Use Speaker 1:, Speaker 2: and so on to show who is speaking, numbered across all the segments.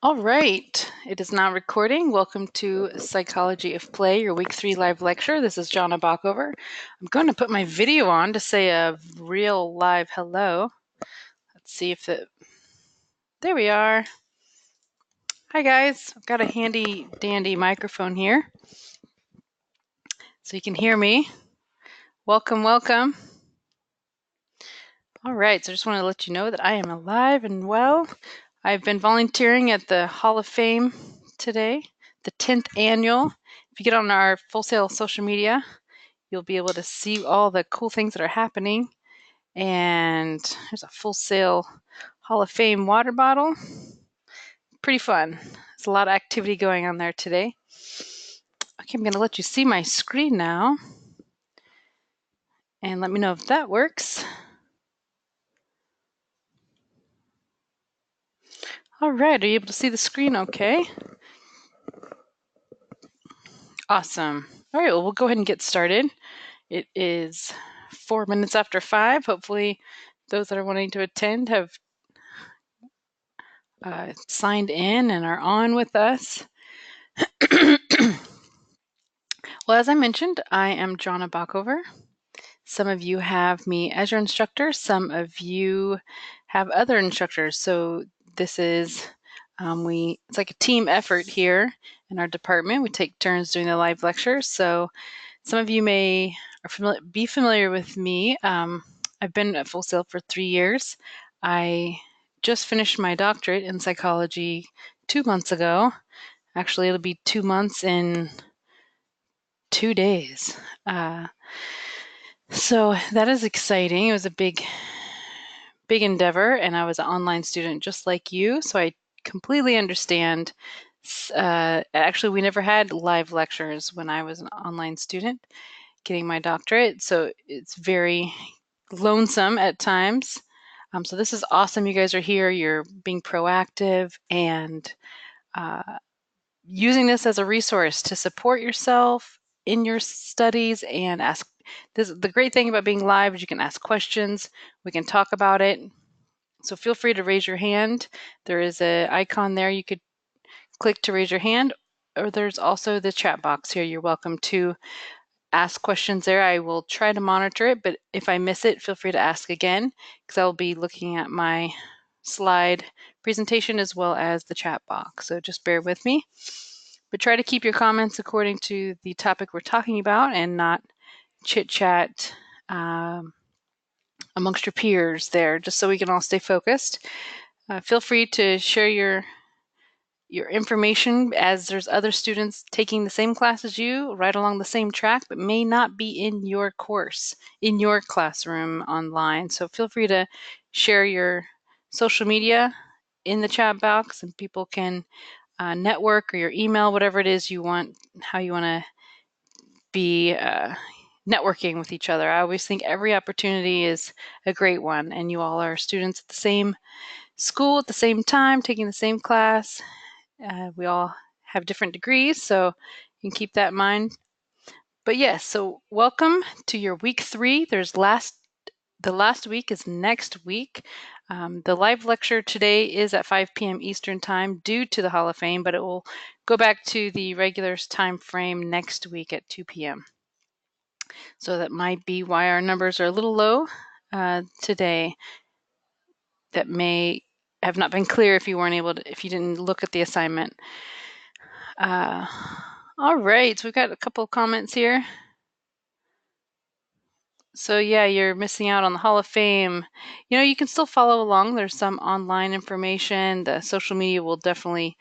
Speaker 1: All right, it is now recording. Welcome to Psychology of Play, your week 3 live lecture. This is Jonna Backover. I'm going to put my video on to say a real live hello. Let's see if there we are. Hi guys, I've got a handy dandy microphone here so you can hear me. Welcome, welcome. All right, so I just want to let you know that I am alive and well. I've been volunteering at the Hall of Fame today, the 10th annual. If you get on our Full Sail social media, you'll be able to see all the cool things that are happening. And there's a Full Sail Hall of Fame water bottle. Pretty fun. There's a lot of activity going on there today. Okay, I'm going to let you see my screen now. And let me know if that works. All right, are you able to see the screen okay? Awesome. All right, well, we'll go ahead and get started. It is 4 minutes after 5. Hopefully, those that are wanting to attend have signed in and are on with us. Well, as I mentioned, I am Jonna Backover. Some of you have me as your instructor. Some of you have other instructors. So this is, it's like a team effort here in our department. We take turns doing the live lectures. So some of you may be familiar with me. I've been at Full Sail for 3 years. I just finished my doctorate in psychology 2 months ago. Actually, it'll be 2 months in 2 days. So that is exciting. It was a big endeavor, and I was an online student just like you, so I completely understand. Actually, we never had live lectures when I was an online student getting my doctorate, so it's very lonesome at times. So this is awesome. You guys are here. You're being proactive and using this as a resource to support yourself in your studies and ask. The great thing about being live is you can ask questions. We can talk about it. So feel free to raise your hand. There is an icon there. You could click to raise your hand, or there's also the chat box here. You're welcome to ask questions there. I will try to monitor it, but if I miss it, feel free to ask again, because I'll be looking at my slide presentation as well as the chat box. So just bear with me. But try to keep your comments according to the topic we're talking about and not chit-chat amongst your peers there, just so we can all stay focused. Feel free to share your information, as there's other students taking the same class as you, right along the same track, but may not be in your course, in your classroom online. So feel free to share your social media in the chat box, and people can network, or your email, whatever it is you want, how you want to be networking with each other. I always think every opportunity is a great one, and you all are students at the same school at the same time, taking the same class. We all have different degrees, so you can keep that in mind. But yes, so welcome to your week 3. The last week is next week. The live lecture today is at 5 p.m. Eastern Time due to the Hall of Fame, but it will go back to the regular time frame next week at 2 p.m. So that might be why our numbers are a little low today. That may have not been clear if you didn't look at the assignment. All right, so we've got a couple of comments here. So yeah, you're missing out on the Hall of Fame. You can still follow along. There's some online information. The social media will definitely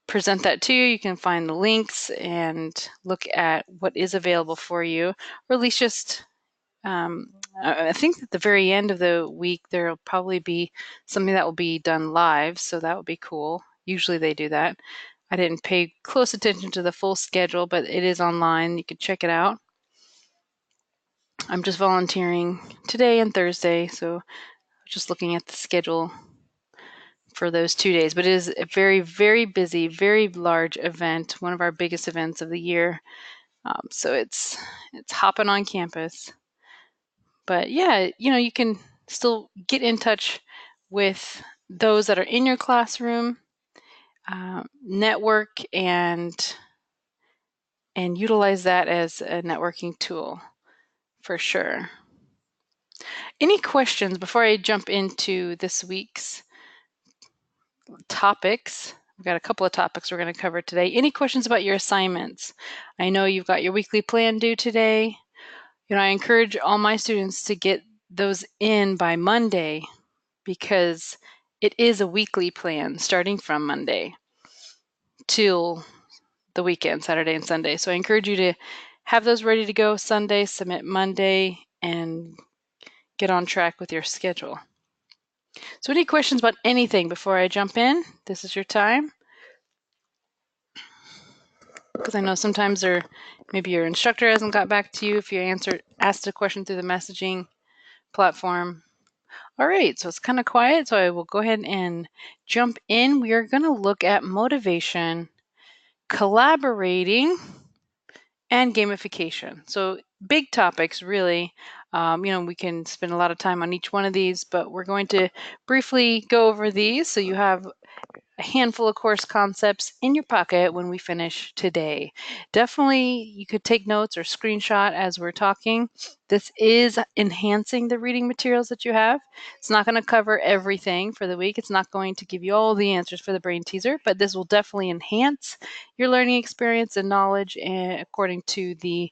Speaker 1: present that to you. You can find the links and look at what is available for you, or at least just I think at the very end of the week, there'll probably be something that will be done live, so that would be cool. Usually they do that. I didn't pay close attention to the full schedule, but it is online. You can check it out. I'm just volunteering today and Thursday, so just looking at the schedule for those 2 days. But it is a very, very busy, very large event, one of our biggest events of the year. So it's hopping on campus. But yeah, you can still get in touch with those that are in your classroom, network and utilize that as a networking tool for sure. Any questions before I jump into this week's topics? We've got a couple of topics we're going to cover today. Any questions about your assignments? I know you've got your weekly plan due today. I encourage all my students to get those in by Monday because it is a weekly plan starting from Monday till the weekend, Saturday and Sunday. So I encourage you to have those ready to go Sunday, submit Monday, and get on track with your schedule. So any questions about anything before I jump in? This is your time. Because I know sometimes maybe your instructor hasn't got back to you if you asked a question through the messaging platform. All right, so it's kind of quiet, so I will go ahead and jump in. We are going to look at motivation, collaborating, and gamification. So big topics, really. We can spend a lot of time on each one of these, but we're going to briefly go over these so you have a handful of course concepts in your pocket when we finish today. Definitely, you could take notes or screenshot as we're talking. This is enhancing the reading materials that you have. It's not going to cover everything for the week. It's not going to give you all the answers for the brain teaser, but this will definitely enhance your learning experience and knowledge according to the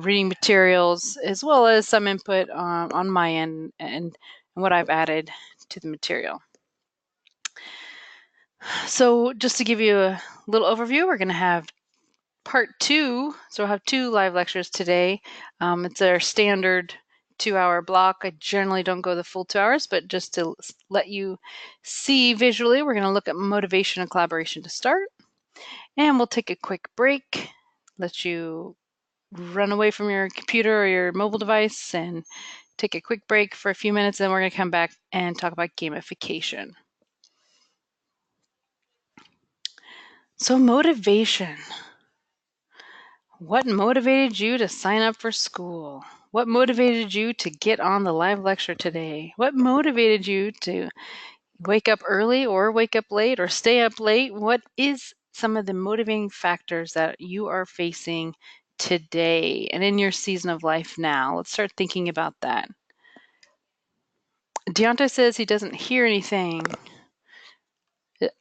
Speaker 1: reading materials, as well as some input on my end and what I've added to the material. So just to give you a little overview, we're going to have part 2. So we'll have 2 live lectures today. It's our standard 2-hour block. I generally don't go the full 2 hours, but just to let you see visually, we're going to look at motivation and collaboration to start. And we'll take a quick break, let you run away from your computer or your mobile device and take a quick break for a few minutes. Then we're going to come back and talk about gamification. So motivation. What motivated you to sign up for school? What motivated you to get on the live lecture today? What motivated you to wake up early or wake up late or stay up late? What is some of the motivating factors that you are facing today and in your season of life now? Let's start thinking about that. Deontay says he doesn't hear anything.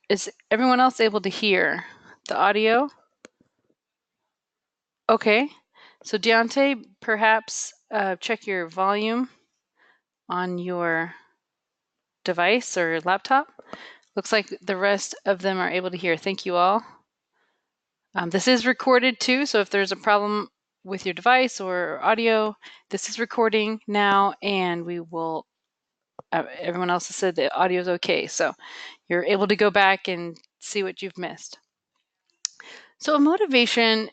Speaker 1: Is everyone else able to hear the audio? Okay. So Deontay, perhaps check your volume on your device or laptop. Looks like the rest of them are able to hear. Thank you all. This is recorded too, so if there's a problem with your device or audio, this is recording now, and we will, everyone else has said the audio is okay, so you're able to go back and see what you've missed. So motivation,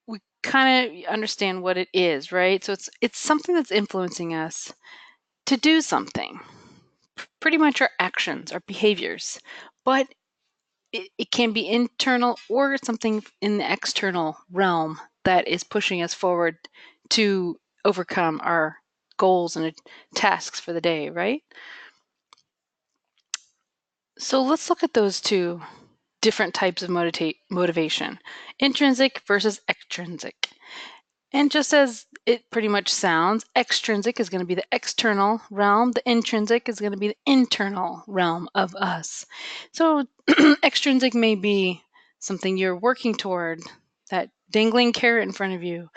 Speaker 1: we kind of understand what it is, right? So it's something that's influencing us to do something, pretty much our actions, our behaviors, but it can be internal or something in the external realm that is pushing us forward to overcome our goals and tasks for the day, right? So let's look at those 2 different types of motivation, intrinsic versus extrinsic. And just as it pretty much sounds, extrinsic is going to be the external realm. The intrinsic is going to be the internal realm of us. So extrinsic may be something you're working toward, that dangling carrot in front of you.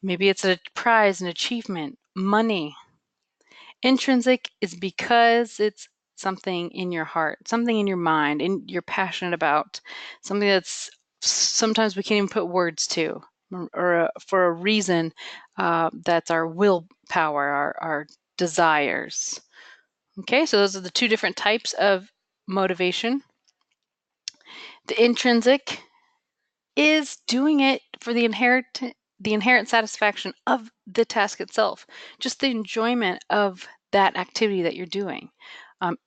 Speaker 1: Maybe it's a prize, an achievement, money. Intrinsic is because it's something in your heart, something in your mind, and you're passionate about, something that's sometimes we can't even put words to, or for a reason that's our willpower, our desires. Okay, so those are the 2 different types of motivation. The intrinsic is doing it for the inherent satisfaction of the task itself, just the enjoyment of that activity that you're doing,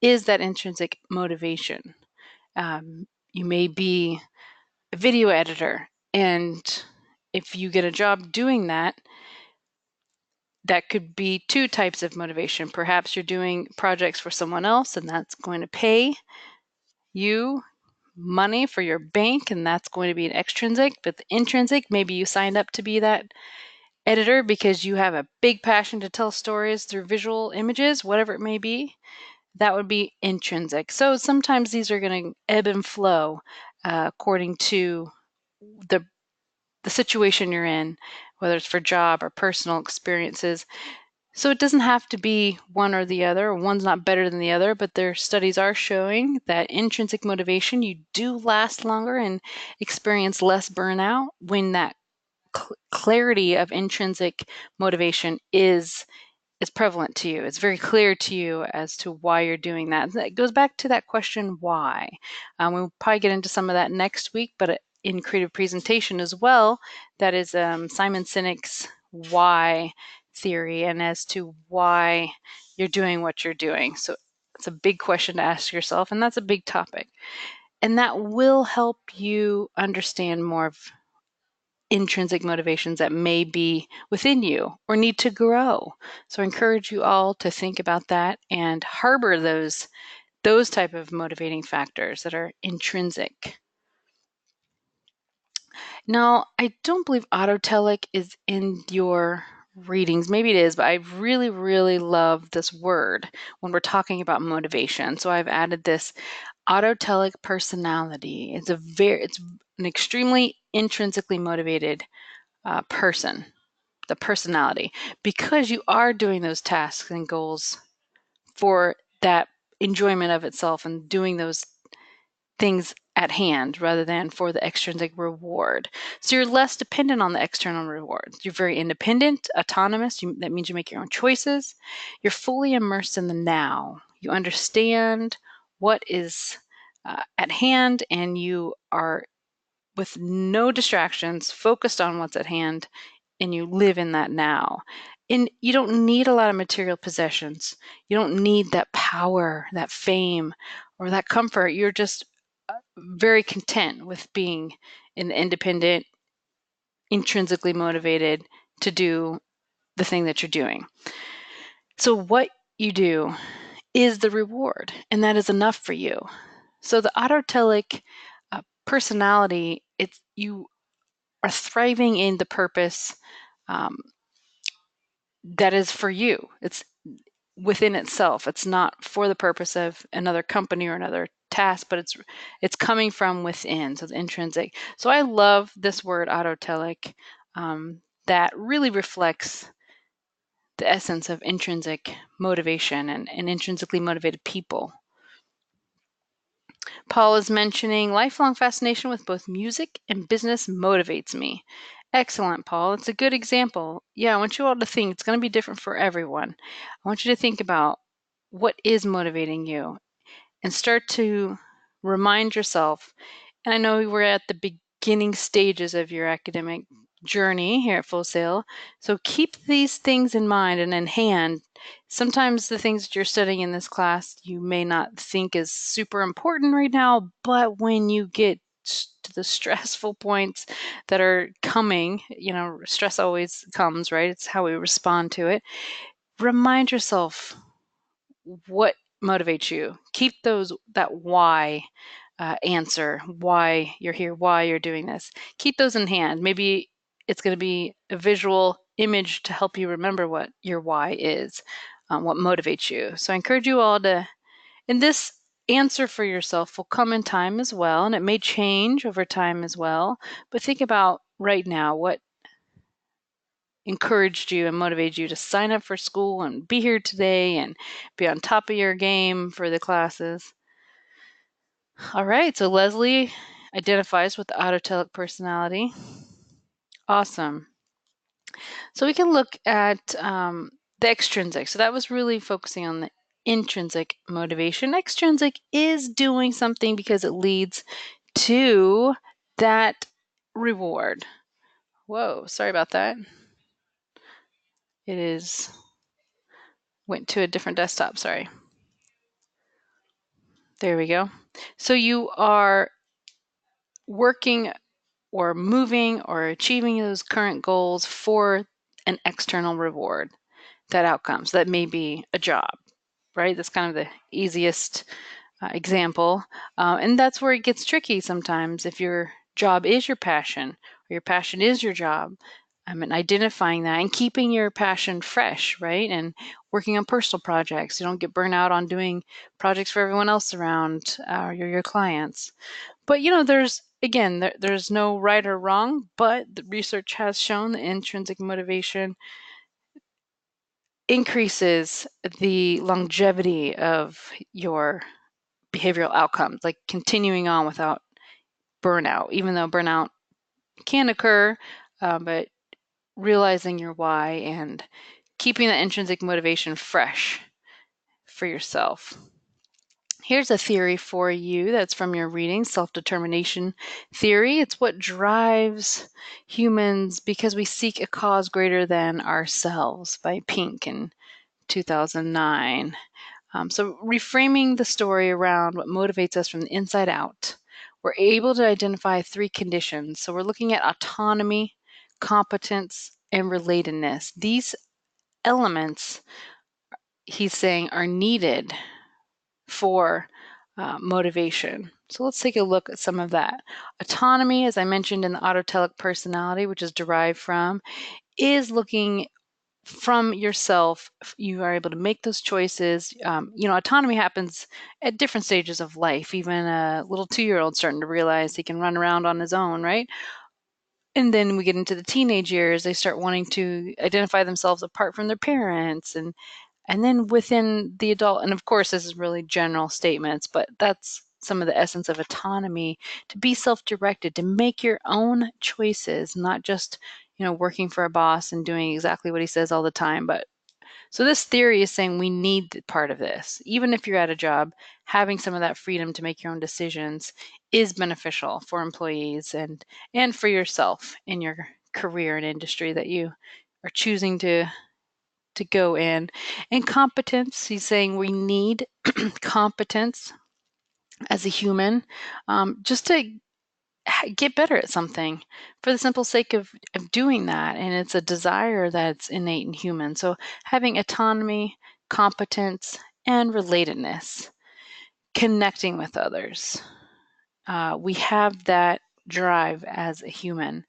Speaker 1: is that intrinsic motivation. You may be a video editor, and if you get a job doing that, that could be two types of motivation. Perhaps you're doing projects for someone else and that's going to pay you money for your bank, and that's going to be an extrinsic. But the intrinsic, maybe you signed up to be that editor because you have a big passion to tell stories through visual images, whatever it may be. That would be intrinsic. So sometimes these are going to ebb and flow according to the situation you're in, whether it's for job or personal experiences. So it doesn't have to be one or the other. One's not better than the other, but their studies are showing that intrinsic motivation, you do last longer and experience less burnout when that clarity of intrinsic motivation is prevalent to you. It's very clear to you as to why you're doing that. It goes back to that question, why? We'll probably get into some of that next week, but in creative presentation as well, that is Simon Sinek's why theory, and as to why you're doing what you're doing. So it's a big question to ask yourself, and that's a big topic. And that will help you understand more of intrinsic motivations that may be within you or need to grow. So I encourage you all to think about that and harbor those type of motivating factors that are intrinsic. Now, I don't believe autotelic is in your readings. Maybe it is, but I really, really love this word when we're talking about motivation. So I've added this autotelic personality. It's an extremely intrinsically motivated person, the personality, because you are doing those tasks and goals for that enjoyment of itself and doing those things at hand rather than for the extrinsic reward. So you're less dependent on the external rewards. You're very independent, autonomous. That means you make your own choices. You're fully immersed in the now. You understand what is at hand, and you are with no distractions, focused on what's at hand, and you live in that now. And you don't need a lot of material possessions. You don't need that power, that fame, or that comfort. You're just very content with being an independent, intrinsically motivated to do the thing that you're doing. So what you do is the reward, and that is enough for you. So the autotelic personality, you are thriving in the purpose um, that is for you. It's within itself. It's not for the purpose of another company or another task, but it's coming from within. So it's intrinsic. So I love this word autotelic. That really reflects the essence of intrinsic motivation and intrinsically motivated people. Paul is mentioning lifelong fascination with both music and business motivates me. Excellent, Paul. It's a good example. Yeah, I want you all to think it's going to be different for everyone. I want you to think about what is motivating you and start to remind yourself. And I know we're at the beginning stages of your academic journey here at Full Sail. So keep these things in mind and in hand. Sometimes the things that you're studying in this class you may not think is super important right now, but when you get to the stressful points that are coming, stress always comes, right? It's how we respond to it. Remind yourself what motivates you. Keep that why answer, why you're here, why you're doing this. Keep those in hand. Maybe it's going to be a visual image to help you remember what your why is, what motivates you. So I encourage you all to, and this answer for yourself will come in time as well, and it may change over time as well. But think about right now what encouraged you and motivated you to sign up for school and be here today and be on top of your game for the classes. All right, so Leslie identifies with the autotelic personality. Awesome. So we can look at the extrinsic. So that was really focusing on the intrinsic motivation. Extrinsic is doing something because it leads to that reward. Whoa, sorry about that. Went to a different desktop, sorry. There we go. So you are working or moving or achieving those current goals for an external reward. that outcome. So that may be a job, right? That's kind of the easiest example. And that's where it gets tricky sometimes. If your job is your passion, or your passion is your job, and identifying that and keeping your passion fresh, right? And working on personal projects. You don't get burnt out on doing projects for everyone else around your clients. But there's again, there's no right or wrong, but the research has shown that intrinsic motivation increases the longevity of your behavioral outcomes, like continuing on without burnout, even though burnout can occur, but realizing your why and keeping that intrinsic motivation fresh for yourself. Here's a theory for you that's from your reading, self-determination theory. It's what drives humans because we seek a cause greater than ourselves, by Pink in 2009. So reframing the story around what motivates us from the inside out, we're able to identify 3 conditions. So we're looking at autonomy, competence, and relatedness. These elements, he's saying, are needed for motivation. So let's take a look at some of that. Autonomy, as I mentioned in the autotelic personality, which is derived from, is looking from yourself. You are able to make those choices. Autonomy happens at different stages of life. Even a little 2-year-old starting to realize he can run around on his own, right? And then we get into the teenage years, they start wanting to identify themselves apart from their parents. And then within the adult, and of course, this is really general statements, but that's some of the essence of autonomy, to be self-directed, to make your own choices, not just, working for a boss and doing exactly what he says all the time. But so this theory is saying we need part of this. Even if you're at a job, having some of that freedom to make your own decisions is beneficial for employees and for yourself in your career and industry that you are choosing to go in. And competence, he's saying we need competence as a human, just to get better at something for the simple sake of doing that. And it's a desire that's innate in humans. So having autonomy, competence, and relatedness, connecting with others. We have that drive as a human,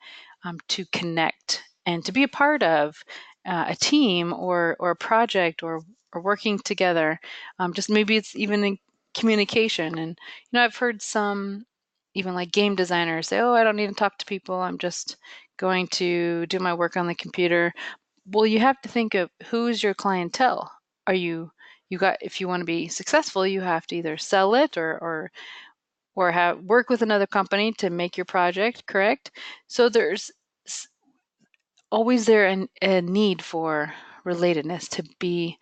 Speaker 1: to connect and to be a part of a team or a project or working together. Just maybe it's even in communication. And I've heard some even like game designers say, "Oh, I don't need to talk to people. I'm just going to do my work on the computer." Well, you have to think of who's your clientele. Are if you want to be successful, you have to either sell it or have work with another company to make your project, correct? So there's always a need for relatedness, to be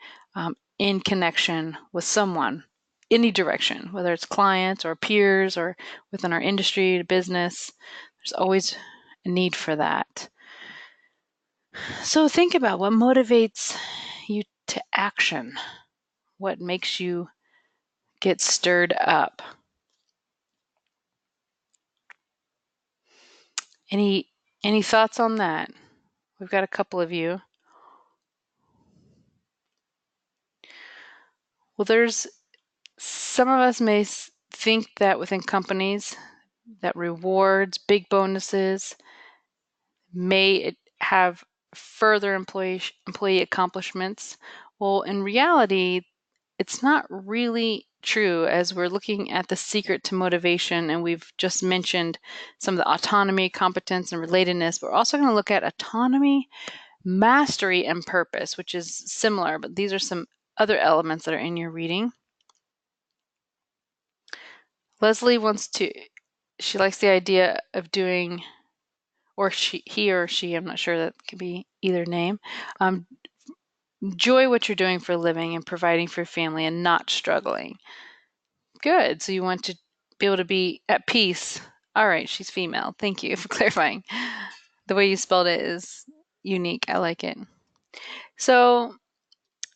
Speaker 1: in connection with someone, any direction, whether it's clients or peers or within our industry, business. There's always a need for that. So think about what motivates you to action. What makes you get stirred up? Any thoughts on that? We've got a couple of you. Well, there's some of us may think that within companies, that rewards, big bonuses may have further employee accomplishments. Well, in reality, it's not really true, as we're looking at the secret to motivation, and we've just mentioned some of the autonomy, competence, and relatedness. But we're also going to look at autonomy, mastery, and purpose, which is similar, but these are some other elements that are in your reading. Leslie she likes the idea of doing, or he or she, I'm not sure, that could be either name, enjoy what you're doing for a living and providing for your family and not struggling. Good. So you want to be able to be at peace. All right, she's female. Thank you for clarifying. The way you spelled it is unique. I like it. So,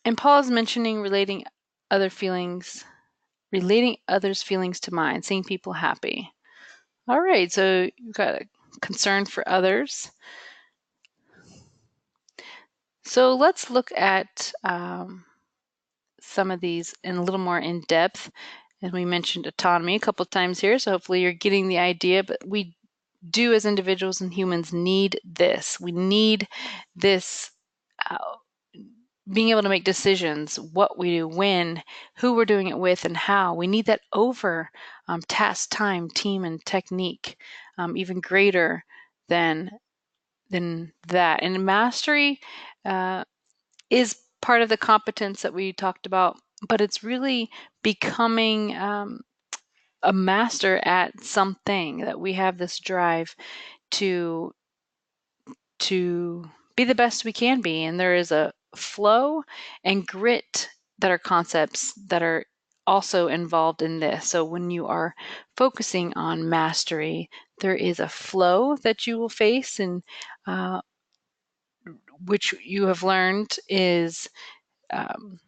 Speaker 1: and Paul's mentioning relating others' feelings to mine, seeing people happy. All right, so you've got a concern for others. So let's look at some of these in a little more in depth. And we mentioned autonomy a couple times here, so hopefully you're getting the idea, but we do as individuals and humans need this. We need this uh, being able to make decisions, what we do, when, who we're doing it with, and how. We need that over task, time, team, and technique, even greater than that. And mastery is part of the competence that we talked about, but it's really becoming a master at something, that we have this drive to be the best we can be. And there is a flow and grit that are concepts that are also involved in this. So when you are focusing on mastery, there is a flow that you will face, and which you have learned is um,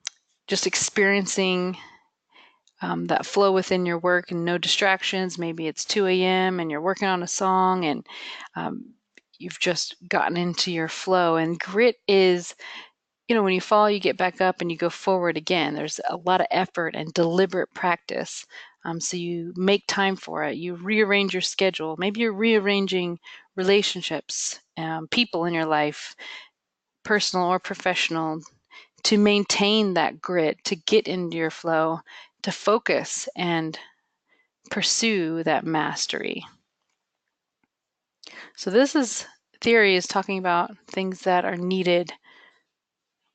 Speaker 1: just experiencing that flow within your work and no distractions. Maybe it's 2 a.m. and you're working on a song, and um, you've just gotten into your flow. And grit is, when you fall, you get back up and you go forward again. There's a lot of effort and deliberate practice. So you make time for it. You rearrange your schedule. Maybe you're rearranging relationships, people in your life, personal or professional, to maintain that grit, to get into your flow, to focus and pursue that mastery. So this theory is talking about things that are needed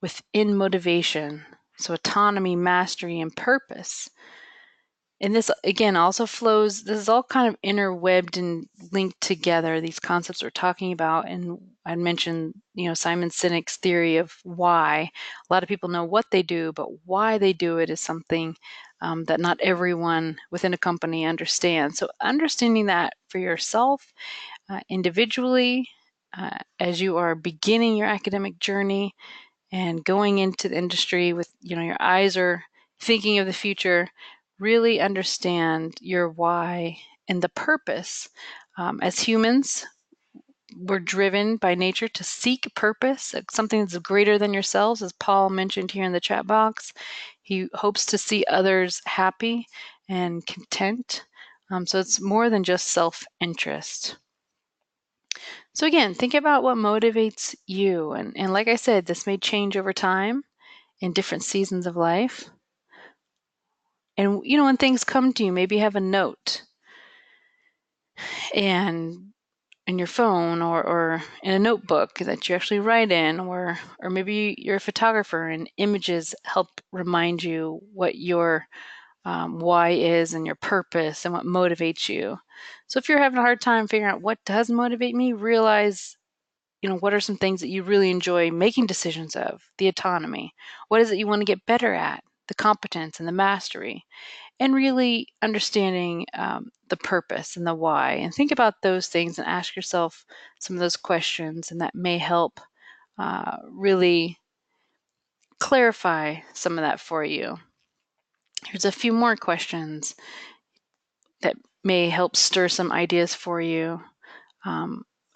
Speaker 1: within motivation. So autonomy, mastery, and purpose. And this, again, also flows, this is all kind of interwebbed and linked together, these concepts we're talking about. And I mentioned, Simon Sinek's theory of why. A lot of people know what they do, but why they do it is something that not everyone within a company understands. So understanding that for yourself, individually, as you are beginning your academic journey and going into the industry with, your eyes are thinking of the future, really understand your why and the purpose. As humans, we're driven by nature to seek purpose, something that's greater than yourselves, as Paul mentioned here in the chat box. He hopes to see others happy and content. So it's more than just self-interest. So again, think about what motivates you. And like I said, this may change over time in different seasons of life. And when things come to you, maybe have a note and in your phone, or in a notebook that you actually write in, or maybe you're a photographer and images help remind you what your why is and your purpose and what motivates you. So if you're having a hard time figuring out what does motivate me, realize what are some things that you really enjoy making decisions of, the autonomy. What is it you want to get better at, the competence and the mastery, and really understanding the purpose and the why. And think about those things and ask yourself some of those questions, and that may help really clarify some of that for you. Here's a few more questions that may help stir some ideas for you.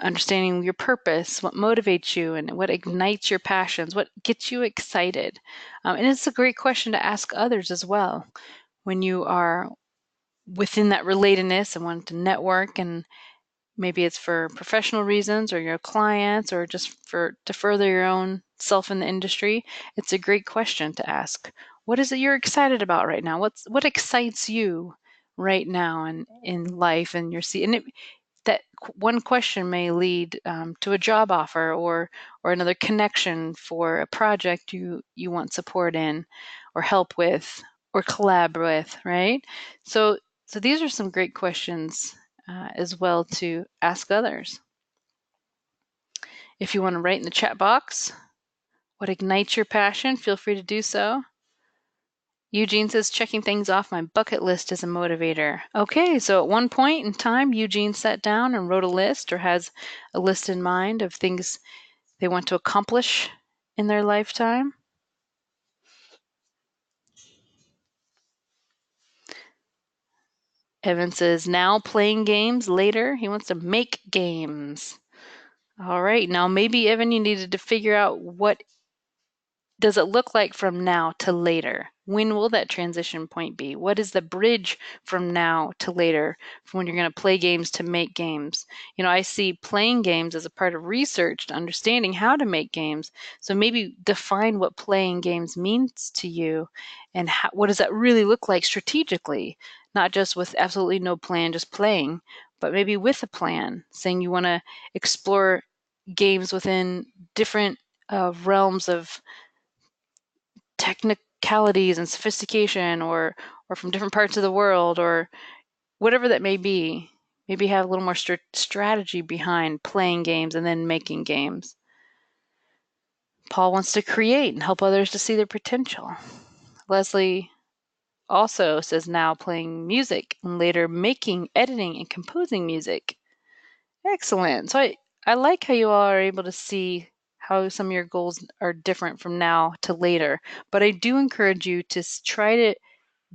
Speaker 1: Understanding your purpose, what motivates you, and what ignites your passions, what gets you excited. And it's a great question to ask others as well when you are within that relatedness and want to network, and maybe it's for professional reasons or your clients, or just to further your own self in the industry. It's a great question to ask. What is it you're excited about right now? What excites you right now in life and your and that one question may lead to a job offer, or another connection for a project you want support in, or help with, or collab with, right? So these are some great questions as well to ask others. If you want to write in the chat box what ignites your passion, feel free to do so. Eugene says, checking things off my bucket list is a motivator. Okay, so at one point in time, Eugene sat down and wrote a list, or has a list in mind of things they want to accomplish in their lifetime. Evan says, now playing games, later he wants to make games. All right, now maybe, Evan, you needed to figure out what does it look like from now to later? When will that transition point be? What is the bridge from now to later, from when you're going to play games to make games? I see playing games as a part of research to understanding how to make games. So maybe define what playing games means to you, and what does that really look like strategically, not just with absolutely no plan, just playing, but maybe with a plan, saying you want to explore games within different realms of technicalities and sophistication, or from different parts of the world, or whatever that may be. Maybe have a little more strategy behind playing games and then making games. Paul wants to create and help others to see their potential. Leslie also says now playing music and later making, editing, and composing music. Excellent. So I like how you all are able to see how some of your goals are different from now to later. But I do encourage you to try to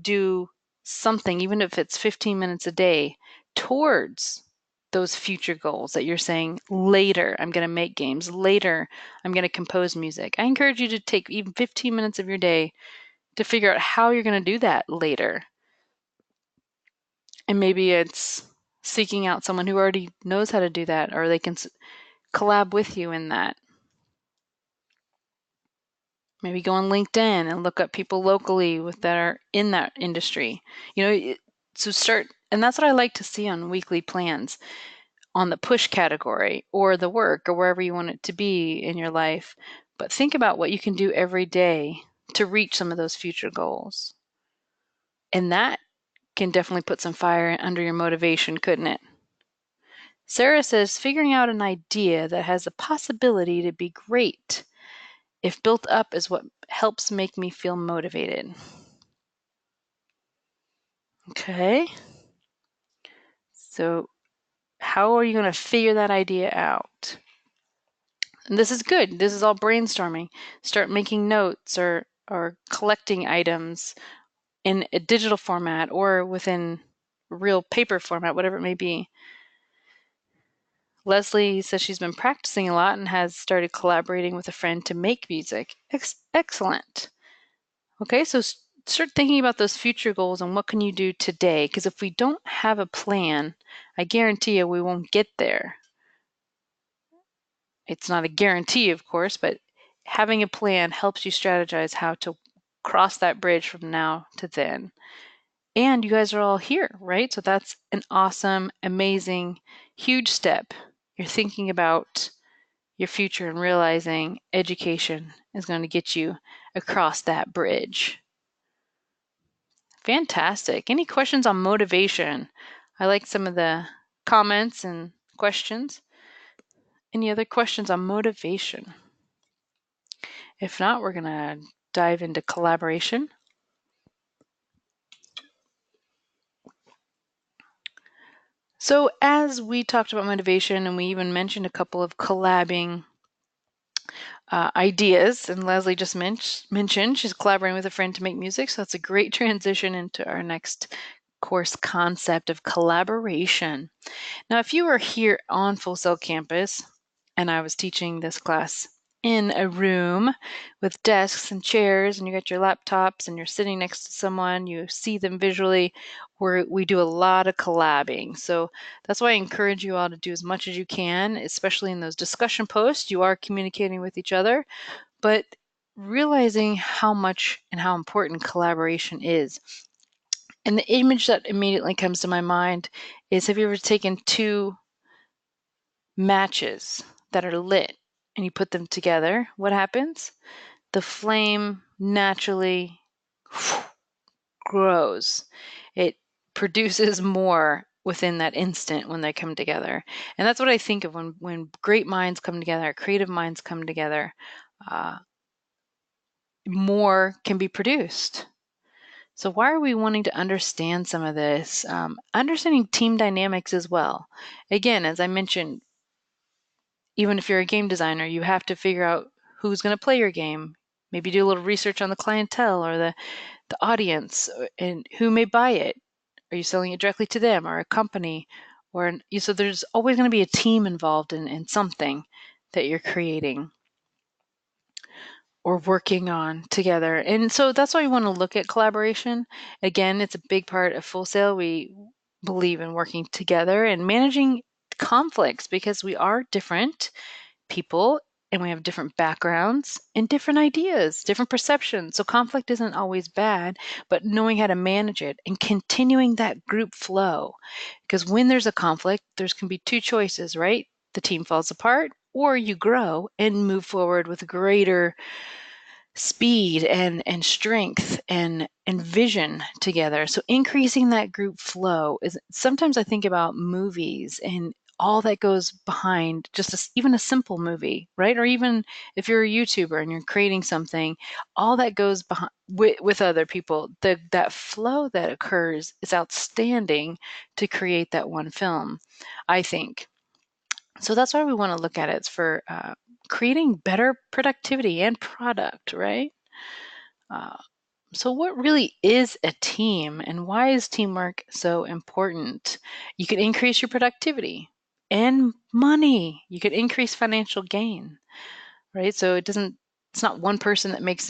Speaker 1: do something, even if it's 15 minutes a day, towards those future goals that you're saying, later I'm going to make games, later I'm going to compose music. I encourage you to take even 15 minutes of your day to figure out how you're going to do that later. And maybe it's seeking out someone who already knows how to do that, or they can collab with you in that. Maybe go on LinkedIn and look up people locally that are in that industry. So start, and that's what I like to see on weekly plans, on the push category or the work or wherever you want it to be in your life. But think about what you can do every day to reach some of those future goals. And that can definitely put some fire under your motivation, couldn't it? Sarah says, figuring out an idea that has the possibility to be great, if built up, is what helps make me feel motivated. Okay. So how are you going to figure that idea out? And this is good. This is all brainstorming. Start making notes or collecting items in a digital format or within real paper format, whatever it may be. Leslie says she's been practicing a lot and has started collaborating with a friend to make music. Excellent. Okay, so start thinking about those future goals and what can you do today? Because if we don't have a plan, I guarantee you we won't get there. It's not a guarantee, of course, but having a plan helps you strategize how to cross that bridge from now to then. And you guys are all here, right? So that's an awesome, amazing, huge step. You're thinking about your future and realizing education is going to get you across that bridge. Fantastic. Any questions on motivation? I like some of the comments and questions. Any other questions on motivation? If not, we're going to dive into collaboration. So as we talked about motivation, and we even mentioned a couple of collabing ideas, and Leslie just mentioned she's collaborating with a friend to make music, so that's a great transition into our next course concept of collaboration. Now, if you were here on Full Sail Campus and I was teaching this class in a room with desks and chairs, and you got your laptops and you're sitting next to someone, you see them visually, we do a lot of collabing. So that's why I encourage you all to do as much as you can, especially in those discussion posts. You are communicating with each other, but realizing how much and how important collaboration is. And the image that immediately comes to my mind is, have you ever taken two matches that are lit and you put them together? What happens? The flame naturally grows. It produces more within that instant when they come together. And that's what I think of when great minds come together, creative minds come together, more can be produced. So why are we wanting to understand some of this? Understanding team dynamics as well. Again, as I mentioned, even if you're a game designer, you have to figure out who's going to play your game. Maybe do a little research on the clientele or the audience and who may buy it. Are you selling it directly to them or a company? So there's always going to be a team involved in something that you're creating. or working on together. And so that's why we want to look at collaboration. Again, it's a big part of Full Sail. We believe in working together and managing conflicts because we are different people and we have different backgrounds and different ideas, different perceptions. So conflict isn't always bad, but knowing how to manage it and continuing that group flow. Because when there's a conflict, there's can be two choices, right? The team falls apart or you grow and move forward with greater speed and strength and vision together. So increasing that group flow is sometimes I think about movies and all that goes behind just even a simple movie, right? Or even if you're a YouTuber and you're creating something, all that goes behind with other people, that flow that occurs is outstanding to create that one film, I think. So that's why we want to look at it. It's for creating better productivity and product, right? Uh, so, what really is a team and why is teamwork so important? You can increase your productivity and money. You could increase financial gain, right? So, it's not one person that makes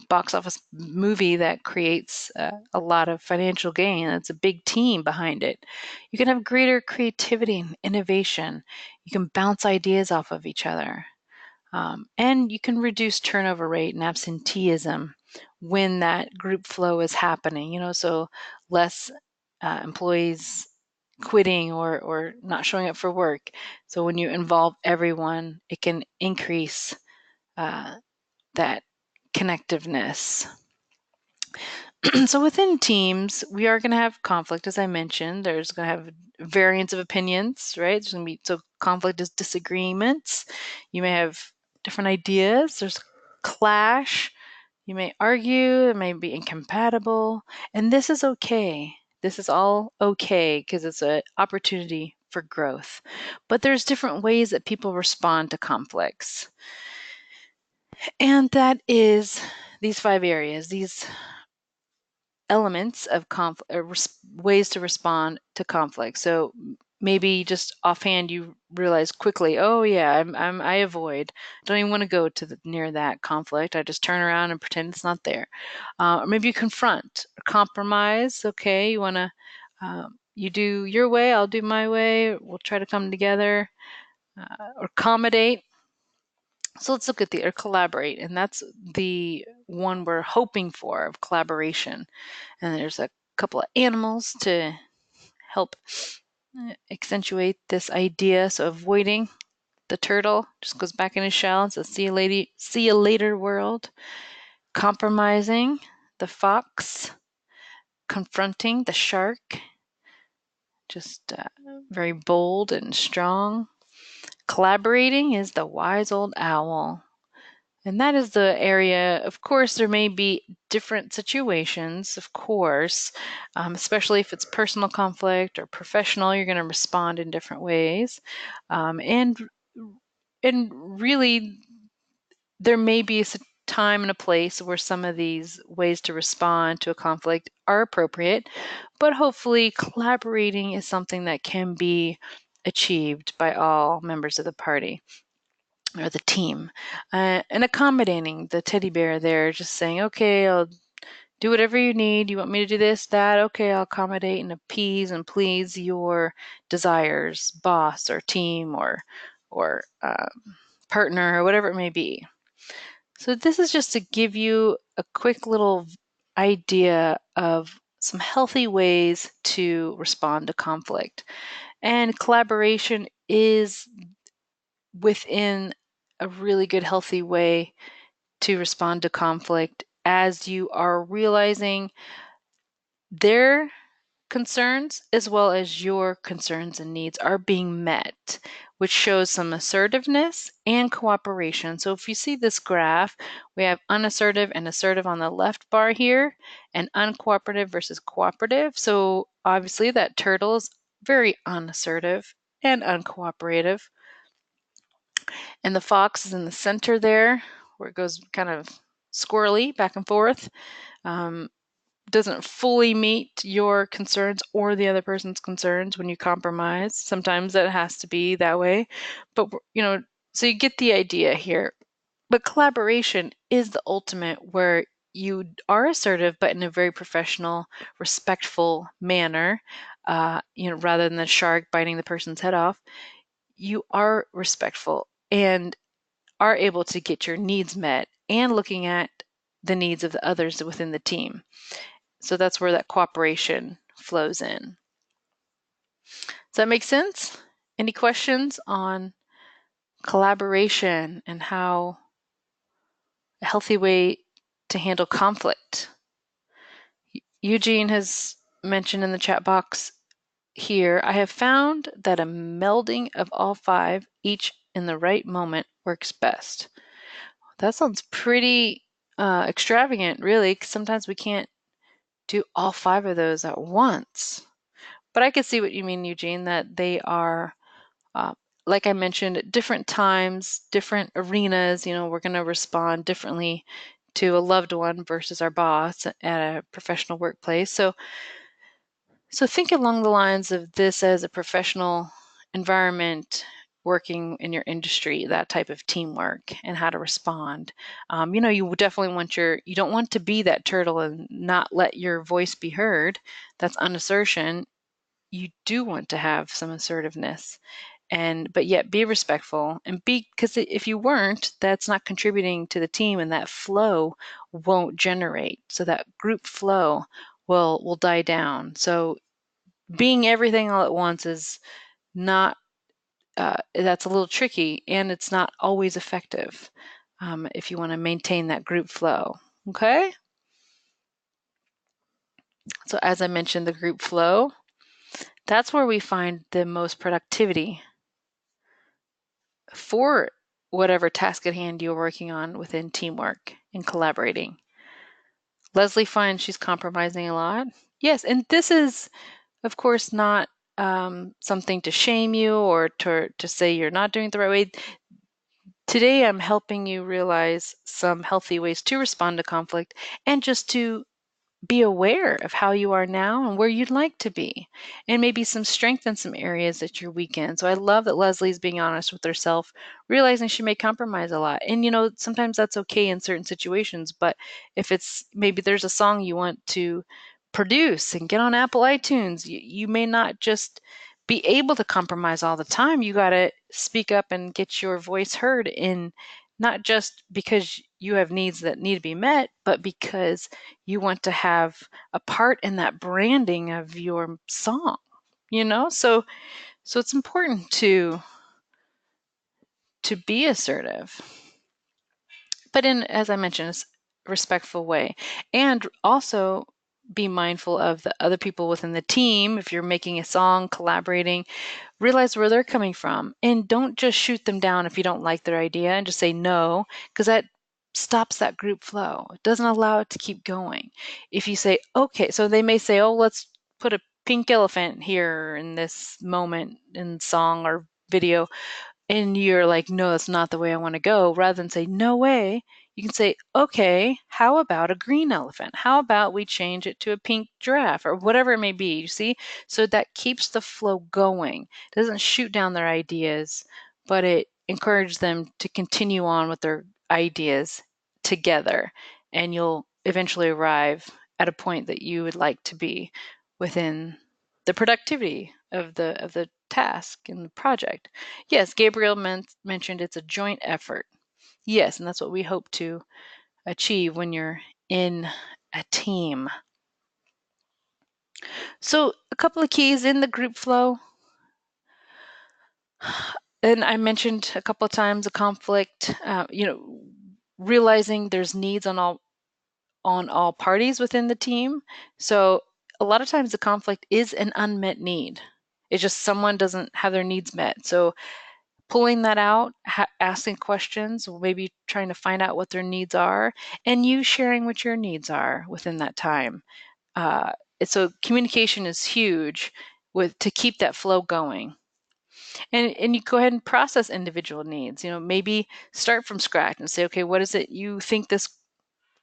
Speaker 1: box office movie that creates a lot of financial gain. It's a big team behind it. You can have greater creativity and innovation. You can bounce ideas off of each other. And you can reduce turnover rate and absenteeism when that group flow is happening, so less employees quitting or not showing up for work. So when you involve everyone, it can increase that connectiveness. So within teams, we are going to have conflict, as I mentioned. There's going to have variance of opinions, right? There's going to be conflict is disagreements. You may have different ideas. There's clash. You may argue. It may be incompatible, and this is okay. This is all okay because it's an opportunity for growth. But there's different ways that people respond to conflicts, and that is these 5 areas. These elements of conflict or ways to respond to conflict. So maybe just offhand you realize quickly, oh yeah, I avoid. Don't even want to go to near that conflict. I just turn around and pretend it's not there. Or maybe you confront, or compromise. Okay, you want to. You do your way, I'll do my way. We'll try to come together or accommodate. So let's look at or collaborate, and that's the one we're hoping for of collaboration. And there's a couple of animals to help accentuate this idea. So avoiding, the turtle just goes back in his shell and says, see you later world. Compromising, the fox. Confronting, the shark, just very bold and strong. Collaborating is the wise old owl. And that is the area. Of course, there may be different situations, of course, especially if it's personal conflict or professional, you're going to respond in different ways. And really, there may be a time and a place where some of these ways to respond to a conflict are appropriate, but hopefully collaborating is something that can be achieved by all members of the party or the team, and accommodating the teddy bear there, just saying, okay, I'll do whatever you need. You want me to do this, that? Okay, I'll accommodate and appease and please your desires, boss or team or partner or whatever it may be. So this is just to give you a quick little idea of some healthy ways to respond to conflict. And collaboration is within a really good, healthy way to respond to conflict as you are realizing their concerns as well as your concerns and needs are being met, which shows some assertiveness and cooperation. So if you see this graph, we have unassertive and assertive on the left bar here, and uncooperative versus cooperative. So obviously that turtle is very unassertive and uncooperative. And the fox is in the center there, where it goes kind of squirrely back and forth. Doesn't fully meet your concerns or the other person's concerns when you compromise. Sometimes that has to be that way. But, so you get the idea here. But collaboration is the ultimate where you are assertive, but in a very professional, respectful manner, rather than the shark biting the person's head off. You are respectful and are able to get your needs met and looking at the needs of the others within the team. So that's where that cooperation flows in. Does that make sense? Any questions on collaboration and how a healthy way to handle conflict? Eugene has mentioned in the chat box here, I have found that a melding of all five, each in the right moment, works best. That sounds pretty extravagant, really, 'cause sometimes we can't do all five of those at once. But I can see what you mean, Eugene, that they are, uh, like I mentioned, at different times, different arenas. We're going to respond differently to a loved one versus our boss at a professional workplace. So think along the lines of this as a professional environment working in your industry, that type of teamwork and how to respond. You definitely you don't want to be that turtle and not let your voice be heard. That's unassertion. You do want to have some assertiveness but yet be respectful and because if you weren't, that's not contributing to the team and that flow won't generate. So that group flow will die down. So being everything all at once is not that's a little tricky and it's not always effective if you want to maintain that group flow. Okay, so as I mentioned, the group flow, that's where we find the most productivity for whatever task at hand you're working on within teamwork and collaborating. Leslie finds she's compromising a lot. Yes, and this is of course not something to shame you or to say you're not doing it the right way. Today, I'm helping you realize some healthy ways to respond to conflict and just to be aware of how you are now and where you'd like to be, and maybe some strength in some areas that you're weak in. So I love that Leslie's being honest with herself, realizing she may compromise a lot. And sometimes that's okay in certain situations, but if it's maybe there's a song you want to produce and get on Apple iTunes, you may not just be able to compromise all the time. You got to speak up and get your voice heard in not just because you have needs that need to be met, but because you want to have a part in that branding of your song, so it's important to be assertive, but in, as I mentioned, a respectful way, and also be mindful of the other people within the team. If you're making a song, collaborating, realize where they're coming from and don't just shoot them down if you don't like their idea and just say no, because that stops that group flow. It doesn't allow it to keep going. If you say, okay, so they may say, oh, let's put a pink elephant here in this moment in song or video, and you're like, no, that's not the way I want to go, rather than say, no way, you can say, okay, how about a green elephant? How about we change it to a pink giraffe or whatever it may be, you see? So that keeps the flow going. It doesn't shoot down their ideas, but it encourages them to continue on with their ideas together. And you'll eventually arrive at a point that you would like to be within the productivity of the task and the project. Yes, Gabriel mentioned it's a joint effort. Yes, and that's what we hope to achieve when you're in a team. So a couple of keys in the group flow. And I mentioned a couple of times a conflict, realizing there's needs on all parties within the team. So a lot of times the conflict is an unmet need. It's just someone doesn't have their needs met. So pulling that out, asking questions, maybe trying to find out what their needs are, and you sharing what your needs are within that time. Uh, so communication is huge to keep that flow going. And you go ahead and process individual needs. Maybe start from scratch and say, okay, what is it you think this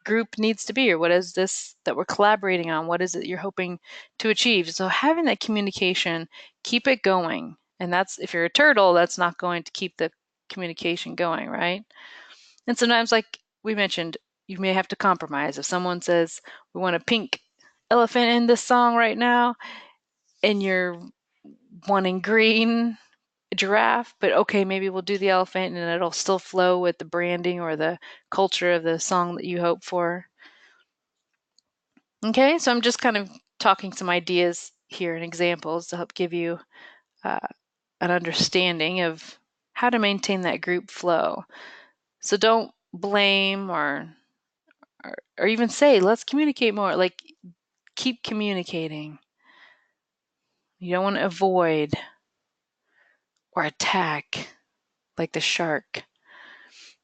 Speaker 1: group needs to be, or what is this that we're collaborating on? What is it you're hoping to achieve? So having that communication, keep it going. And that's, if you're a turtle, that's not going to keep the communication going, right? And sometimes, like we mentioned, you may have to compromise. If someone says, we want a pink elephant in this song right now, and you're wanting green giraffe, but okay, maybe we'll do the elephant and it'll still flow with the branding or the culture of the song that you hope for. Okay, so I'm just kind of talking some ideas here and examples to help give you uh, an understanding of how to maintain that group flow. So don't blame or even say, let's communicate more. Like, keep communicating. You don't want to avoid or attack like the shark.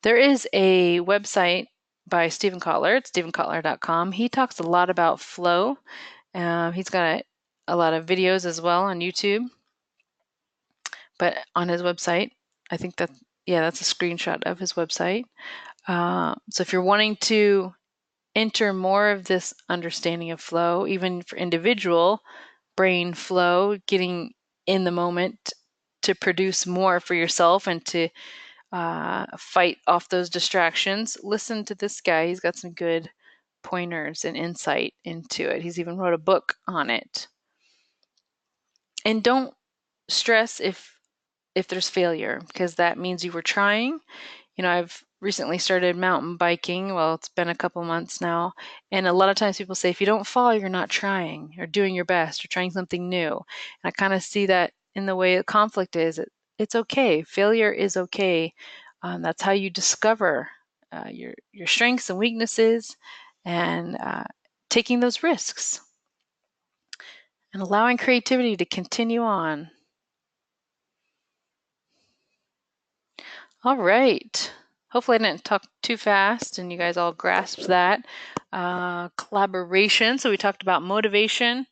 Speaker 1: There is a website by Stephen Kotler. It's stephenkotler.com. He talks a lot about flow. He's got a lot of videos as well on YouTube, but on his website, I think that, yeah, that's a screenshot of his website. So if you're wanting to enter more of this understanding of flow, even for individual brain flow, getting in the moment to produce more for yourself and to fight off those distractions, listen to this guy. He's got some good pointers and insight into it. He's even wrote a book on it. And don't stress if there's failure, because that means you were trying. I've recently started mountain biking. Well, it's been a couple months now. And a lot of times people say, if you don't fall, you're not trying or doing your best or trying something new. And I kind of see that in the way conflict is. It's okay. Failure is okay. That's how you discover your strengths and weaknesses, and taking those risks and allowing creativity to continue on. All right. Hopefully I didn't talk too fast and you guys all grasped that. Collaboration. So we talked about motivation,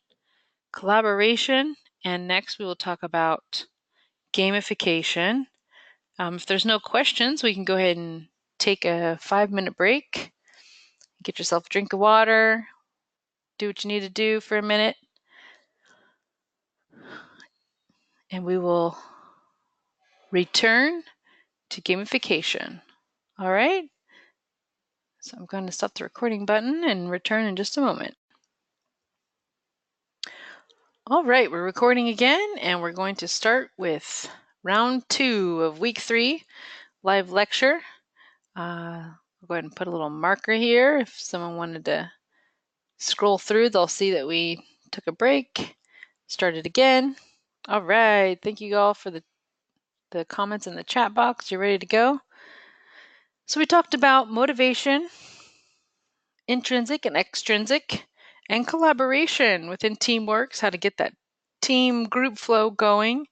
Speaker 1: collaboration, and next we will talk about gamification. If there's no questions, we can go ahead and take a 5-minute break. Get yourself a drink of water, do what you need to do for a minute, and we will return to gamification. All right? So I'm going to stop the recording button and return in just a moment. All right, we're recording again, and we're going to start with round 2 of week 3 live lecture. I'll go ahead and put a little marker here. If someone wanted to scroll through, they'll see that we took a break, started again. All right, thank you all for the comments in the chat box. You're ready to go. So we talked about motivation, intrinsic and extrinsic, and collaboration within teamworks, how to get that team group flow going,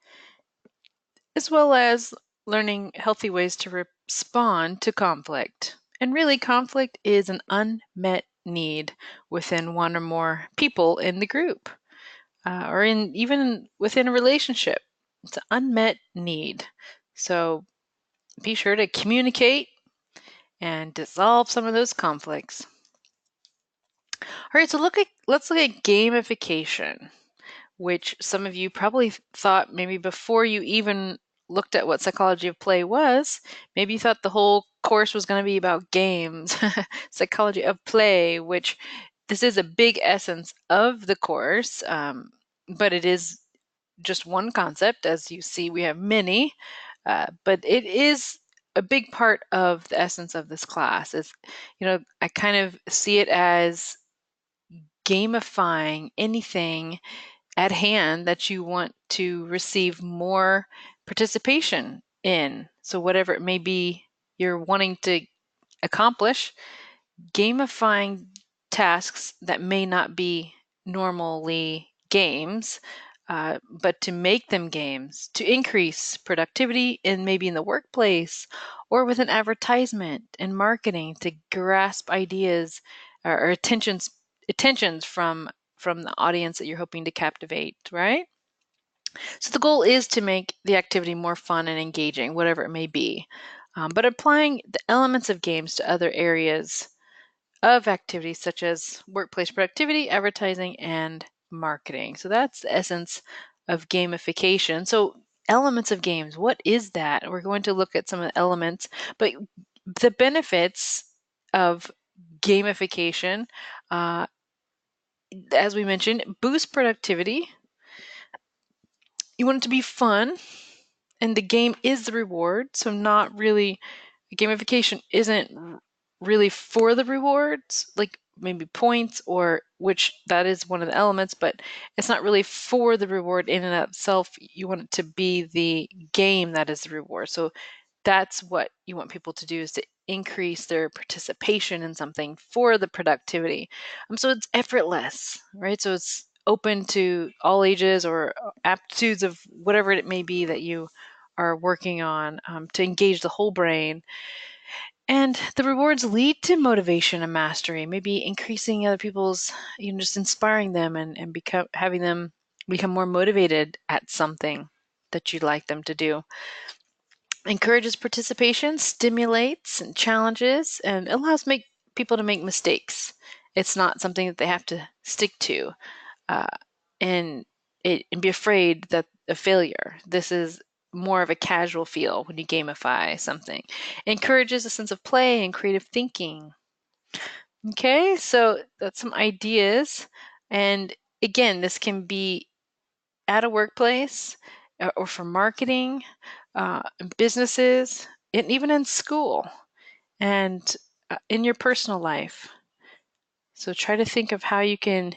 Speaker 1: as well as learning healthy ways to respond to conflict. And really, conflict is an unmet need within one or more people in the group, or even within a relationship. It's an unmet need. So be sure to communicate and dissolve some of those conflicts. All right, so let's look at gamification, which some of you probably thought maybe before you even looked at what psychology of play was, maybe you thought the whole course was going to be about games, psychology of play, which this is a big essence of the course, but it is just one concept. As you see, we have many, but it is a big part of the essence of this class. I kind of see it as gamifying anything at hand that you want to receive more participation in. So whatever it may be you're wanting to accomplish, gamifying tasks that may not be normally games, but to make them games, to increase productivity maybe in the workplace or with an advertisement and marketing, to grasp ideas or attentions from the audience that you're hoping to captivate, right? So the goal is to make the activity more fun and engaging, whatever it may be, but applying the elements of games to other areas of activities such as workplace productivity, advertising, and marketing. So that's the essence of gamification. So elements of games, what is that? We're going to look at some of the elements, but the benefits of gamification, uh, as we mentioned, boost productivity. You want it to be fun, and the game is the reward. So not really, gamification isn't really for the rewards, like maybe points, or which that is one of the elements, but it's not really for the reward in and of itself. You want it to be the game that is the reward. So that's what you want people to do, is to increase their participation in something for the productivity. So it's effortless, right? So it's open to all ages or aptitudes of whatever it may be that you are working on, to engage the whole brain. And the rewards lead to motivation and mastery, maybe increasing other people's, just inspiring them, and having them become more motivated at something that you'd like them to do. Encourages participation, stimulates and challenges, and allows people to make mistakes. It's not something that they have to stick to, uh, and and be afraid that of failure. This is more of a casual feel when you gamify something. Encourages a sense of play and creative thinking. Okay, so that's some ideas. And again, this can be at a workplace, or for marketing, in businesses, and even in school, and in your personal life. So try to think of how you can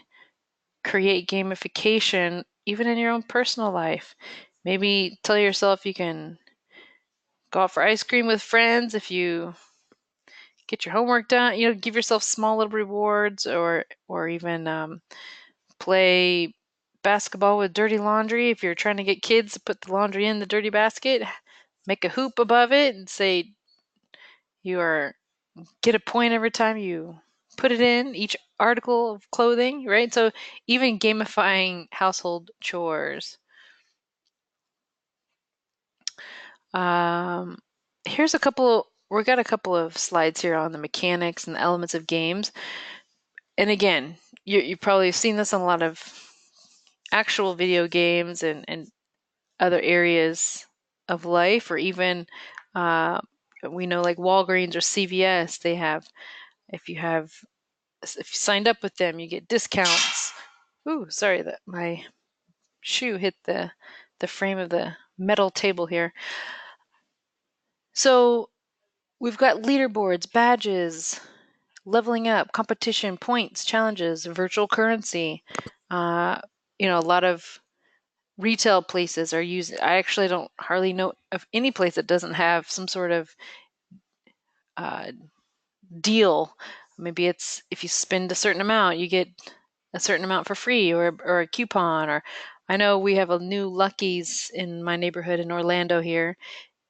Speaker 1: create gamification even in your own personal life. Maybe tell yourself you can go out for ice cream with friends if you get your homework done. Give yourself small little rewards, or even play basketball with dirty laundry. If you're trying to get kids to put the laundry in the dirty basket, make a hoop above it and say you are get a point every time you put it in each article of clothing, right? So even gamifying household chores. Um, here's we got a couple of slides here on the mechanics and the elements of games. And again, you've probably seen this on a lot of actual video games, and other areas of life, or even uh, we know, like Walgreens or CVS, they have, if you have if you signed up with them, you get discounts. Ooh, sorry that my shoe hit the frame of the metal table here. So we've got leaderboards, badges, leveling up, competition, points, challenges, virtual currency. Uh, a lot of retail places are using. I actually don't hardly know of any place that doesn't have some sort of uh, deal. Maybe it's if you spend a certain amount, you get a certain amount for free, or a coupon. Or I know we have a new Lucky's in my neighborhood in Orlando here,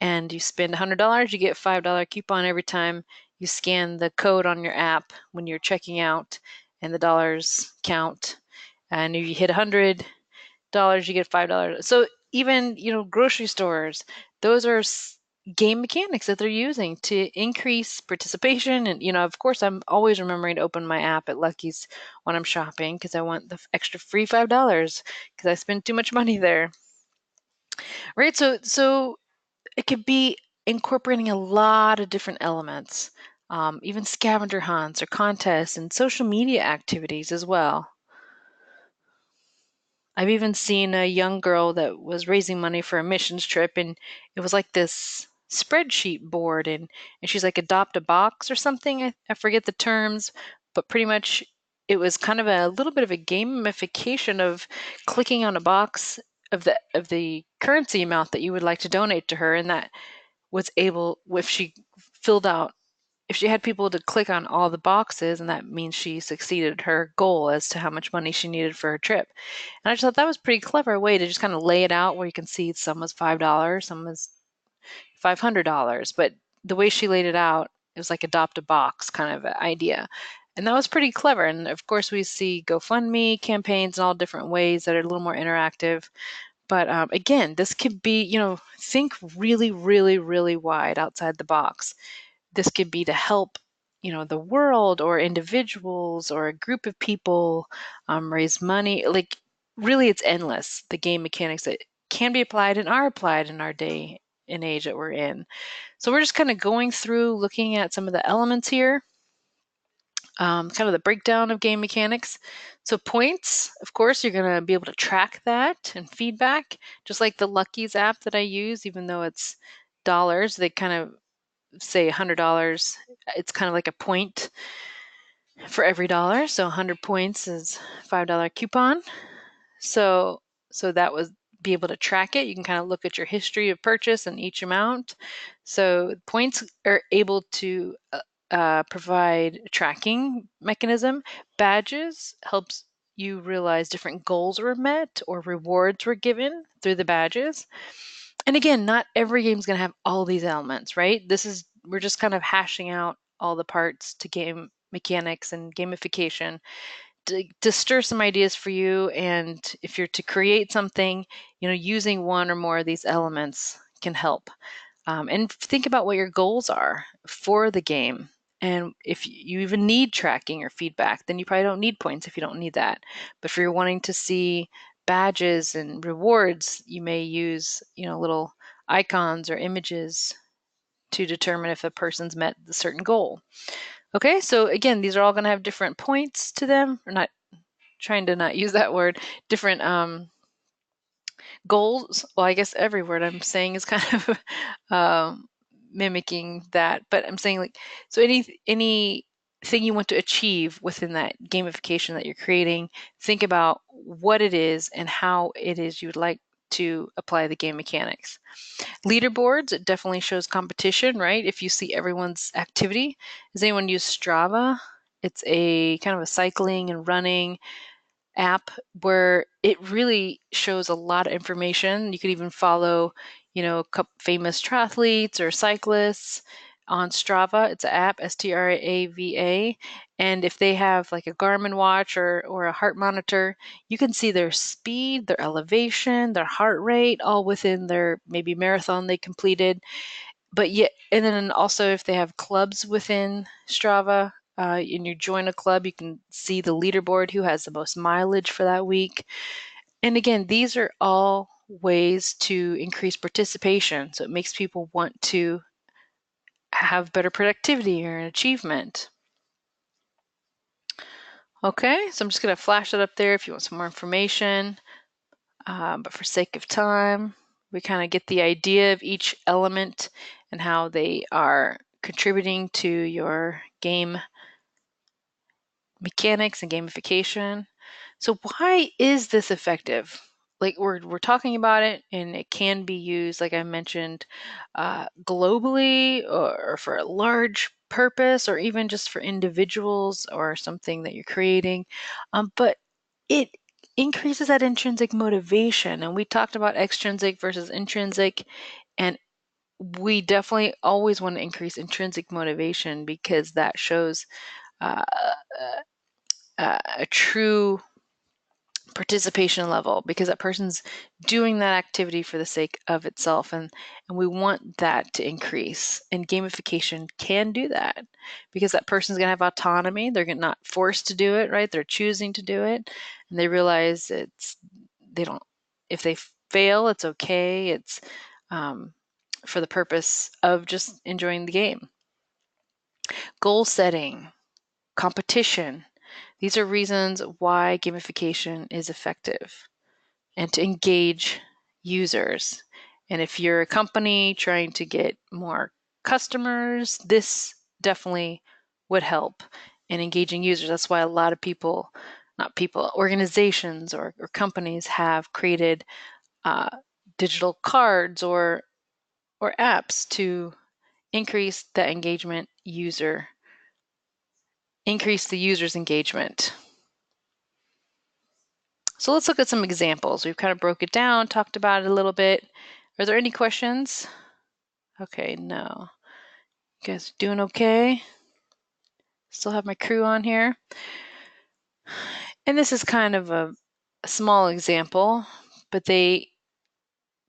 Speaker 1: and you spend $100, you get a $5 coupon every time you scan the code on your app when you're checking out, and the dollars count. And if you hit $100, you get $5. So even, grocery stores, those are game mechanics that they're using to increase participation. And, of course, I'm always remembering to open my app at Lucky's when I'm shopping, because I want the extra free $5 because I spend too much money there. Right? So it could be incorporating a lot of different elements, even scavenger hunts or contests and social media activities as well. I've even seen a young girl that was raising money for a missions trip, and it was like this spreadsheet board, and she's like, adopt a box or something. I forget the terms, but pretty much it was kind of a little bit of a gamification of clicking on a box of the currency amount that you would like to donate to her, and that was able, filled out if she had people to click on all the boxes, and that means she succeeded her goal as to how much money she needed for her trip. And I just thought that was a pretty clever way to just kind of lay it out, where you can see some was $5, some was $500, but the way she laid it out, it was like adopt a box kind of idea. And that was pretty clever. And of course, we see GoFundMe campaigns in all different ways that are a little more interactive. But again, this could be, think really, really, really wide outside the box. This could be to help, the world or individuals or a group of people raise money. Like, really, it's endless, the game mechanics that can be applied and are applied in our day and age that we're in. So we're just kind of going through looking at some of the elements here, kind of the breakdown of game mechanics. So points, of course, you're going to be able to track that and feedback, just like the Lucky's app that I use, even though it's dollars, they kind of say $100. It's kind of like a point for every dollar. So 100 points is $5 coupon. So that was be able to track it. You can kind of look at your history of purchase and each amount. So points are able to provide a tracking mechanism. Badges helps you realize different goals were met or rewards were given through the badges. And again, not every game is going to have all these elements, right? We're just kind of hashing out all the parts to game mechanics and gamification to stir some ideas for you. And if you're to create something, using one or more of these elements can help. And think about what your goals are for the game. And if you even need tracking or feedback, then you probably don't need points if you don't need that. But if you're wanting to see badges and rewards, you may use, little icons or images to determine if a person's met the certain goal. Okay, so again, these are all going to have different points to them. We're not trying to not use that word. Different goals. Well, I guess every word I'm saying is kind of mimicking that, but I'm saying like, so anything you want to achieve within that gamification that you're creating, think about what it is and how it is you would like to apply the game mechanics. Leaderboards, it definitely shows competition, right? If you see everyone's activity. Does anyone use Strava? It's a kind of a cycling and running app where it really shows a lot of information. You could even follow, famous triathletes or cyclists on Strava. It's an app, Strava. And if they have like a Garmin watch or a heart monitor, you can see their speed, their elevation, their heart rate, all within their maybe marathon they completed. But yet, and then also if they have clubs within Strava, and you join a club, you can see the leaderboard, who has the most mileage for that week. And again, these are all ways to increase participation. So it makes people want to have better productivity or achievement. Okay, so I'm just going to flash it up there if you want some more information. But for sake of time, we kind of get the idea of each element and how they are contributing to your game mechanics and gamification. So why is this effective? Like we're talking about it, and it can be used, like I mentioned, globally or for a large purpose, or even just for individuals or something that you're creating. But it increases that intrinsic motivation, and we talked about extrinsic versus intrinsic, and we definitely always want to increase intrinsic motivation because that shows uh, a true participation level, because that person's doing that activity for the sake of itself, and we want that to increase, and gamification can do that because that person's going to have autonomy. They're not forced to do it, right? They're choosing to do it, and they realize they don't, if they fail, it's okay. It's for the purpose of just enjoying the game. Goal setting, competition, these are reasons why gamification is effective, and to engage users. And if you're a company trying to get more customers, this definitely would help in engaging users. That's why a lot of people, not people, organizations or companies have created digital cards or apps to increase the user's engagement. So let's look at some examples. We've kind of broke it down, talked about it a little bit. Are there any questions? Okay, no. You guys doing okay? Still have my crew on here. And this is kind of a small example, but they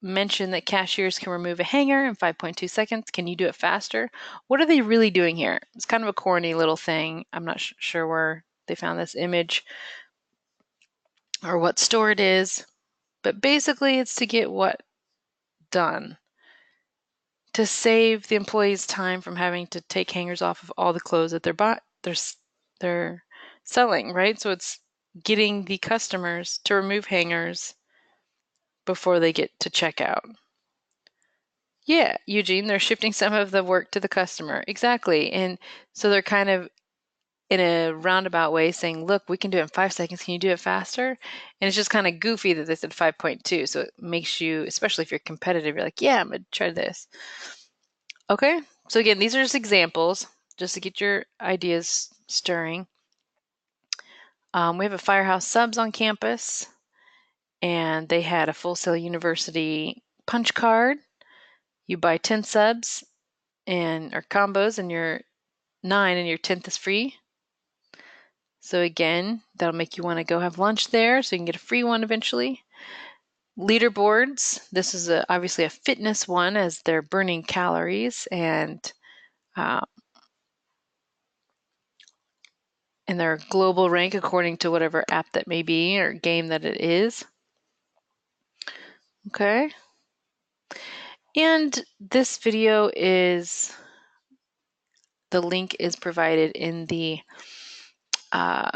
Speaker 1: mention that cashiers can remove a hanger in 5.2 seconds. Can you do it faster? What are they really doing here? It's kind of a corny little thing. I'm not sure where they found this image or what store it is, but basically it's to get what done. to save the employees time from having to take hangers off of all the clothes that they're selling, right? So it's getting the customers to remove hangers before they get to checkout. Yeah, Eugene, they're shifting some of the work to the customer. Exactly. And so they're kind of in a roundabout way saying, look, we can do it in 5 seconds. Can you do it faster? And it's just kind of goofy that they said 5.2. So it makes you, especially if you're competitive, you're like, yeah, I'm going to try this. Okay. So again, these are just examples just to get your ideas stirring. We have a Firehouse Subs on campus, and they had a Full Sail University punch card. You buy 10 subs and or combos, and your 9 and your 10th is free. So again, that'll make you want to go have lunch there so you can get a free one eventually. Leaderboards. This is obviously a fitness one as they're burning calories uh, and their global rank according to whatever app that may be or game that it is. Okay. And this video the link is provided in the uh,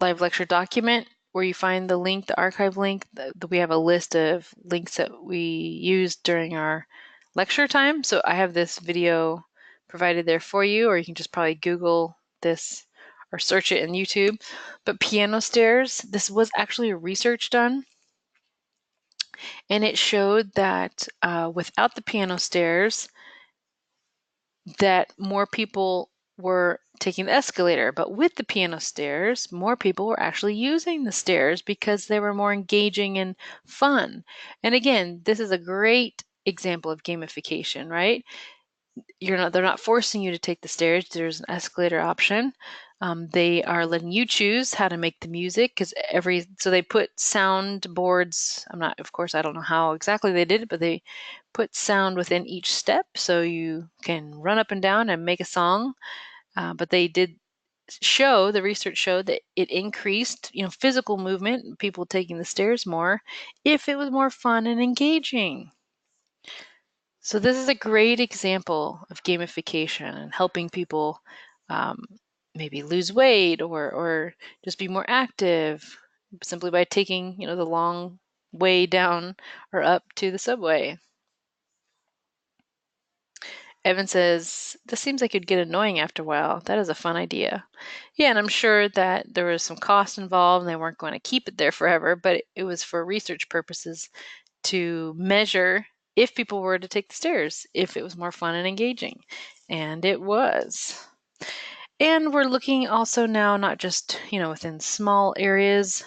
Speaker 1: live lecture document where you find the link, the archive link. We have a list of links that we used during our lecture time. So I have this video provided there for you, or you can just probably Google this or search it in YouTube. But piano stairs, this was actually research done, and it showed that without the piano stairs, that more people were taking the escalator, but with the piano stairs, more people were actually using the stairs because they were more engaging and fun. And again, this is a great example of gamification, right? They're not forcing you to take the stairs. There's an escalator option. They are letting you choose how to make the music because so they put sound boards. Of course, I don't know how exactly they did it, but they put sound within each step so you can run up and down and make a song. But they did the research showed that it increased, physical movement, people taking the stairs more, if it was more fun and engaging. So this is a great example of gamification and helping people um, maybe lose weight or just be more active simply by taking, the long way down or up to the subway. Evan says, this seems like it'd get annoying after a while. That is a fun idea. Yeah, and I'm sure that there was some cost involved and they weren't going to keep it there forever, but it was for research purposes to measure if people were to take the stairs, if it was more fun and engaging. And it was. And we're looking also now not just, within small areas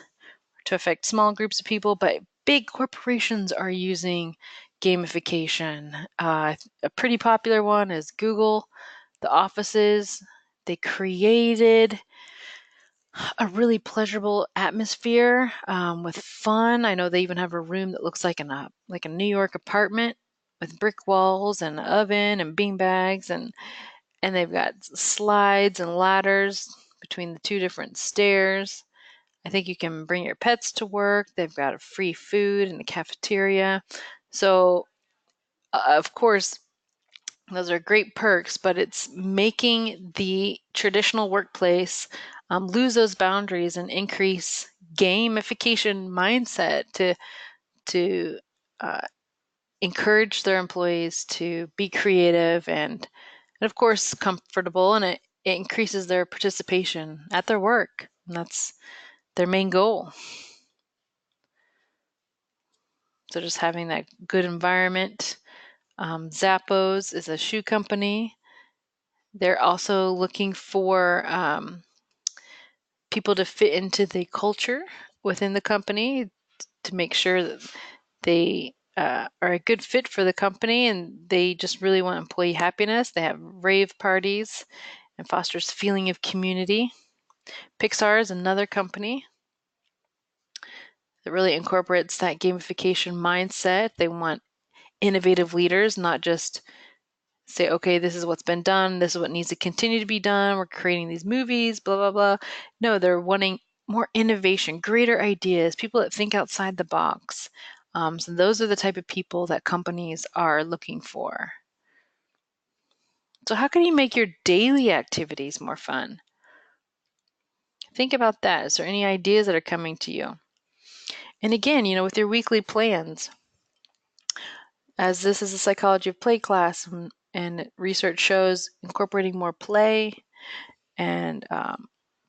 Speaker 1: to affect small groups of people, but big corporations are using gamification. A pretty popular one is Google, the offices. They created a really pleasurable atmosphere with fun. I know they even have a room that looks like a New York apartment with brick walls and an oven and bean bags and they've got slides and ladders between the two different stairs. I think you can bring your pets to work. They've got free food in the cafeteria. So, of course, those are great perks, but it's making the traditional workplace lose those boundaries and increase gamification mindset to encourage their employees to be creative and of course comfortable, and it increases their participation at their work. And that's their main goal. So just having that good environment. Zappos is a shoe company. They're also looking for people to fit into the culture within the company to make sure that they are a good fit for the company and they just really want employee happiness. They have rave parties and fosters feeling of community. Pixar is another company that really incorporates that gamification mindset. They want innovative leaders, not just say, okay, this is what's been done, this is what needs to continue to be done, we're creating these movies, blah, blah, blah. No, they're wanting more innovation, greater ideas, people that think outside the box. So those are the type of people that companies are looking for. So how can you make your daily activities more fun? Think about that. Is there any ideas that are coming to you? And again, with your weekly plans, as this is a psychology of play class, and research shows incorporating more play and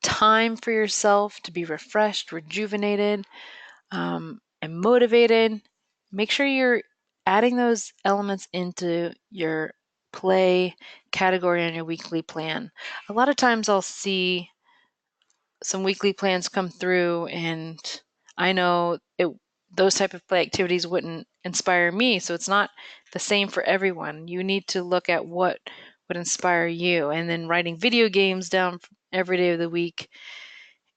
Speaker 1: time for yourself to be refreshed, rejuvenated, and motivated. Make sure you're adding those elements into your play category on your weekly plan. A lot of times I'll see some weekly plans come through, and I know those type of play activities wouldn't inspire me, so it's not the same for everyone. You need to look at what would inspire you, and then writing video games down every day of the week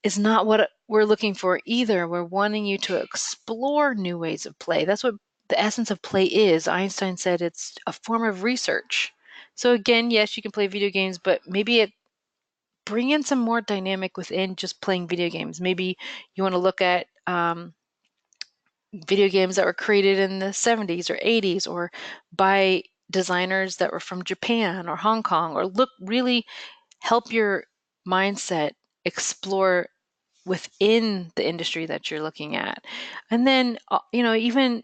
Speaker 1: is not what we're looking for either. We're wanting you to explore new ways of play. That's what the essence of play is. Einstein said it's a form of research. So again, yes, you can play video games, but maybe bring in some more dynamic within just playing video games. Maybe you want to look at video games that were created in the 70s or 80s, or by designers that were from Japan or Hong Kong, or really help your mindset explore within the industry that you're looking at. And then, even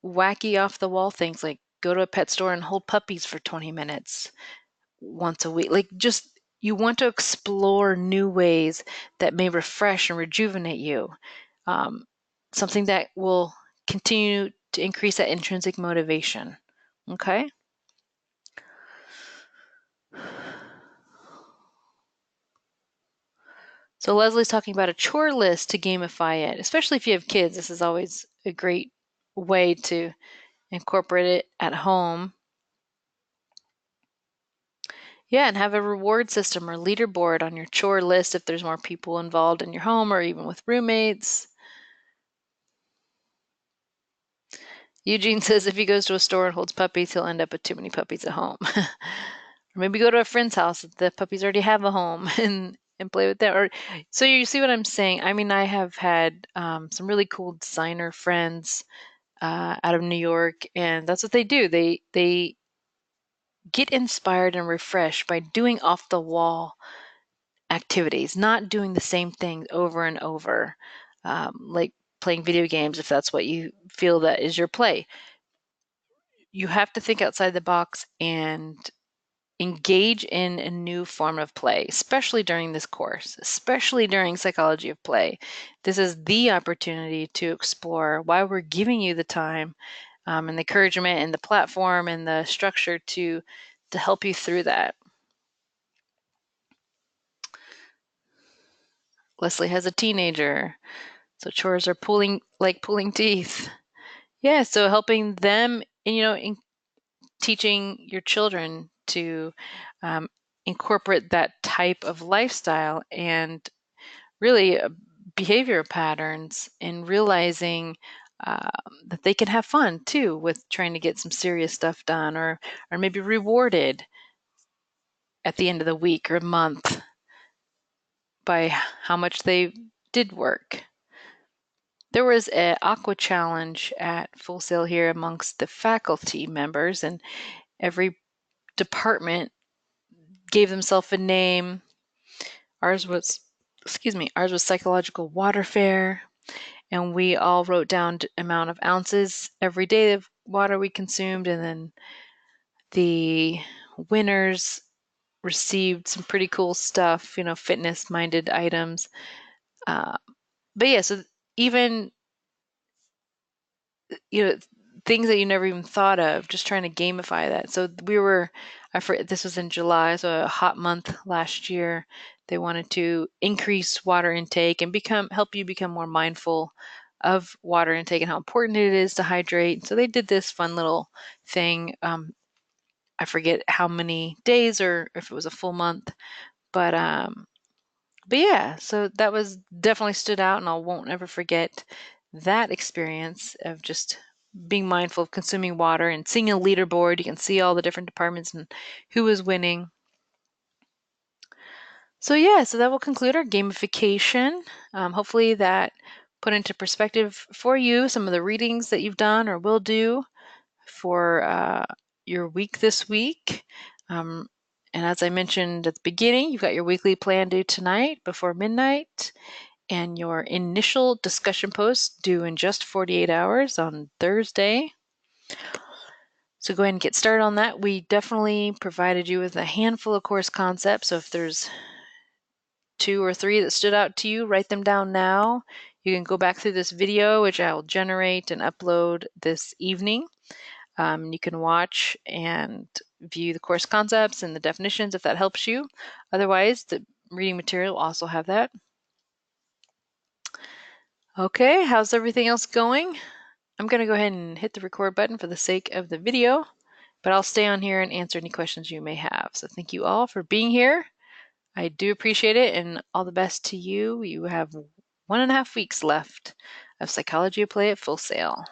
Speaker 1: wacky off the wall things like go to a pet store and hold puppies for 20 minutes once a week. Like, just, you want to explore new ways that may refresh and rejuvenate you. Something that will continue to increase that intrinsic motivation. Okay? So Leslie's talking about a chore list to gamify it, especially if you have kids. This is always a great way to incorporate it at home. Yeah, and have a reward system or leaderboard on your chore list if there's more people involved in your home, or even with roommates. Eugene says if he goes to a store and holds puppies, he'll end up with too many puppies at home. Or maybe go to a friend's house that the puppies already have a home and play with them. Or, so you see what I'm saying? I mean, I have had some really cool designer friends out of New York, and that's what they do. They get inspired and refreshed by doing off the wall activities, not doing the same thing over and over, like playing video games, if that's what you feel that is your play. You have to think outside the box and engage in a new form of play, especially during this course, especially during psychology of play. This is the opportunity to explore why we're giving you the time, and the encouragement and the platform and the structure to help you through that. Leslie has a teenager, so chores are pulling teeth. Yeah, so helping them, and in teaching your children to um, incorporate that type of lifestyle, and really behavior patterns, and realizing that they can have fun too with trying to get some serious stuff done, or maybe rewarded at the end of the week or month by how much they did work. There was an aqua challenge at Full Sail here amongst the faculty members, and every department gave themselves a name. Ours was psychological waterfare, and we all wrote down amount of ounces every day of water we consumed, and then the winners received some pretty cool stuff, fitness minded items. But yeah, so even you know things that you never even thought of, just trying to gamify that. So this was in July, so a hot month last year. They wanted to increase water intake and help you become more mindful of water intake and how important it is to hydrate. So they did this fun little thing. I forget how many days or if it was a full month, but yeah, so that was definitely stood out, and I won't ever forget that experience of just being mindful of consuming water and seeing a leaderboard. You can see all the different departments and who was winning. So yeah, so that will conclude our gamification. Hopefully that put into perspective for you some of the readings that you've done or will do for your week this week. And as I mentioned at the beginning, you've got your weekly plan due tonight before midnight, and your initial discussion post due in just 48 hours on Thursday. So go ahead and get started on that. We definitely provided you with a handful of course concepts. So if there's 2 or 3 that stood out to you, write them down now. You can go back through this video, which I will generate and upload this evening. You can watch and view the course concepts and the definitions if that helps you. Otherwise, the reading material will also have that. Okay, how's everything else going? I'm going to go ahead and hit the record button for the sake of the video, but I'll stay on here and answer any questions you may have. So thank you all for being here. I do appreciate it, and all the best to you. You have 1.5 weeks left of Psychology of Play at Full Sail.